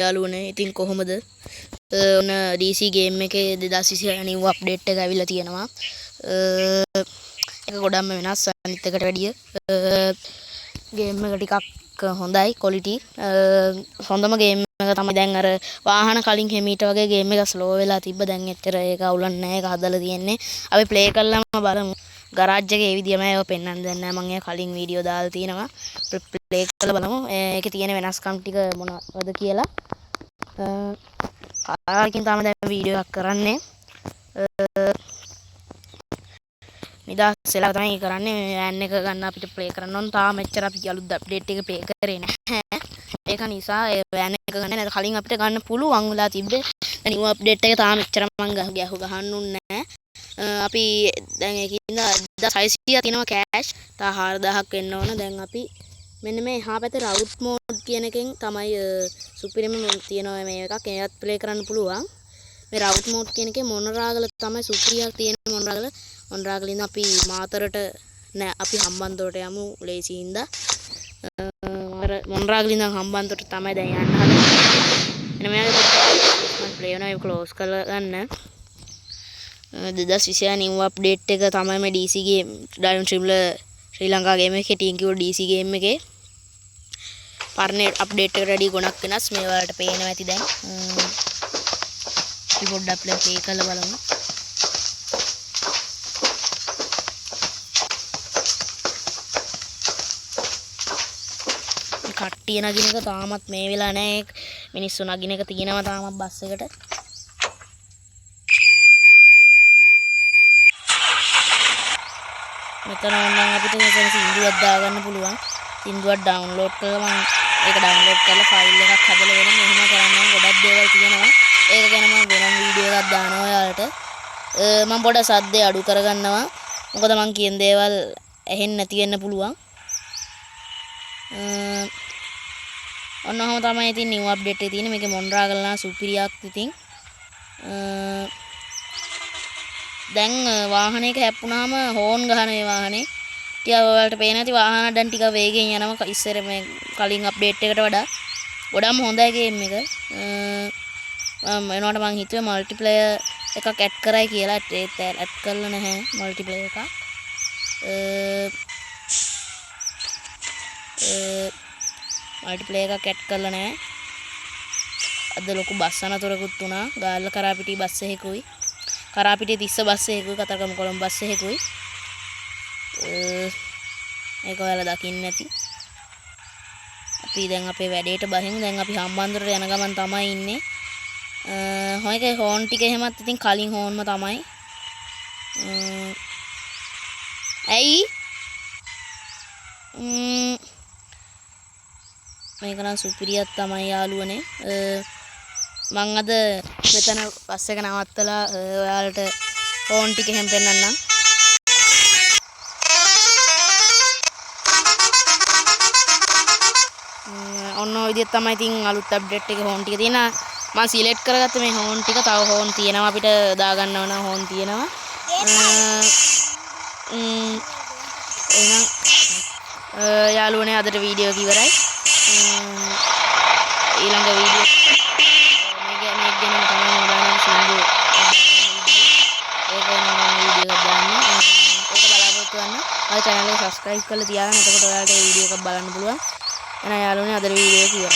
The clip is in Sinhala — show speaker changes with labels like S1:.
S1: යාළුවනේ ඉතින් කොහොමද ඔන්න DC ගේම් එකේ 2026 නිව් අප්ඩේට් එක ඇවිල්ලා තියෙනවා. ඒක ගොඩක්ම වෙනස් අනිත් එකට වැඩිය. ගේම් එක ටිකක් හොඳයි ක්වොලිටි. හොඳම ගේම් එක තමයි දැන් අර වාහන කලින් හිමීට වගේ ගේම් එක ස්ලෝ වෙලා තිබ්බ. දැන් එච්චර ඒක අවුලක් නැහැ. ඒක හදලා තියෙන්නේ. අපි ප්ලේ කරලාම බලමු. ගරාජ් එකේ ඒ විදියම ඒව පෙන්වන්න දෙන්නේ නැහැ. මම ඒ කලින් වීඩියෝ දාලා තියෙනවා. ප්ලේ කරලා බලමු. ඒකේ තියෙන වෙනස්කම් ටික මොනවද කියලා. කාලෙකින් තමයි දැන් වීඩියෝ එකක් කරන්නේ. නිදාස් වෙලා තමයි කරන්නේ. වෑන් එක ගන්න අපිට ප්ලේ කරන්න ඕන. තාම එච්චර අපි අලුත් අප්ඩේට් එක ප්ලේ කරේ නැහැ. ඒක නිසා ඒ වෑන් එක ගන්න නැත්නම් කලින් අපිට ගන්න පුළුවන් වෙලා තිබ්බේ. දැන් නිව් අප්ඩේට් එක තාම එච්චර මං ගහන්න නැහැ. අපි දැන් ඒකින්ද 2600 තියෙනවා කෑෂ්. තා 4000ක් වෙන්න ඕන. දැන් අපි මෙන්න මේ එහා පැත්තේ රවුට් මෝඩ් කියන එකෙන් තමයි සුපිරිම තියෙනවා මේ එකක්. ඒවත් ප්ලේ කරන්න පුළුවන්. මේ රවුට් මෝඩ් කියන එකේ මොනරාගල තමයි සුපිරියක් තියෙන මොනරාගල. මොනරාගලින් අපි මාතරට නෑ අපි හම්බන්තොට යමු ලේසියින්ද. මොනරාගලින් හම්බන්තොට තමයි දැන් යන්න හදන්නේ. එන්න මෙයාගේ මම ප්ලේ වෙනවා ඒක ක්ලෝස් කරලා ගන්න. 2026 නිව් අප්ඩේට් එක තමයි මේ DC ගේම් ඩයිමන්ඩ් ට්‍රිබල් ශ්‍රී ලංකා ගේම් එකේ TNQ DC ගේම් එකේ පරණ අප්ඩේට් එකට වැඩි ගොඩක් වෙනස්. මේ වලට පේනවා ඇති දැන්. අපි පොඩ්ඩක් ප්ලේ කරලා බලමු. කට්ටිය නගින එක තාමත් මේ වෙලා නැහැ. මිනිස්සු නගින එක තියෙනවා තාමත් බස් එකට. මෙතන නම් අපිට මෙතන සින්දුවක් දාගන්න පුළුවන්. සින්දුවක් ඩවුන්ලෝඩ් කරලා මම ඒක ඩවුන්ලෝඩ් කරලා ෆයිල් එකක් හදලා වෙන මෙහෙම කරන්න ගොඩක් දේවල් තියෙනවා. ඒක ගැන මම වෙනම වීඩියෝ එකක් දානවා ඔයාලට. මම පොඩ සද්දේ අඩු කරගන්නවා. මොකද මං කියන දේවල් ඇහෙන්නේ නැති වෙන්න පුළුවන්. ඔන්න ඔහම තමයි ඉතින් නිව් අප්ඩේට් එකේ තියෙන්නේ. මේකේ මොන්රාගල් නා සුපිරියක් ඉතින්. දැන් වාහනයක හැප්පුණාම හෝන් ගහන මේ වාහනේ. ටික ඔයාලට පේන ඇති වාහන දැන් ටික වේගෙන් යනවා ඉස්සර මේ කලින් අප්ඩේට් එකට වඩා. ගොඩක්ම හොඳයි ගේම් එක. එනකොට මං හිතුවේ මල්ටිප්ලේයර් එකක් ඇඩ් කරයි කියලා. ඒත් ඇඩ් කරලා නැහැ මල්ටිප්ලේයර් එකක්. මල්ටිප්ලේයර් එකක් ඇඩ් කරලා නැහැ. අද ලොකු බස් අනතුරකුත් වුණා. ගාල්ල කරාපිටි බස් එකකුයි. කරාපිටිය තිස්ස බස් එකකුයි කතරගම කොළඹ බස් එකකුයි. ඒක ඔයාලා දකින්න ඇති. අපි දැන් අපේ වැඩේට බහිමු. දැන් අපි හම්බන්තොට යන ගමන් තමයි ඉන්නේ. හොයකේ හෝන් ටික එහෙමත් ඉතින් කලින් හෝන්ම තමයි. ඇයි? මේක නම් සුපිරියක් තමයි යාළුවනේ. මං අද මෙතන බස් එක නවත්තලා ඔයාලට හෝන් ටික එහෙම පෙන්නන්නම්. ඔන්න ඔය විදිහට තමයි ඉතින් අලුත් අප්ඩේට් එකේ හෝන් ටික තියෙනවා. මම සිලෙක්ට් කරගත්ත මේ හෝන් ටික. තව හෝන් තියෙනවා අපිට දාගන්න ඕන හෝන් තියෙනවා. එහෙනම් යාළුවනේ අදට වීඩියෝ එක ඉවරයි. ඊළඟ වීඩියෝ මේක ගැන තමයි මම දාන්න සින්දු ඒක වෙන වීඩියෝ එකක් දාන්න. ඒක බලාපොරොත්තු වෙන්න. ඔය channel එක subscribe කරලා තියාගන්න. එතකොට ඔයාලට මේ වීඩියෝ එකක් බලන්න පුළුවන්. එහෙනම් යාළුවනේ අදට වීඩියෝ එක ඉවරයි.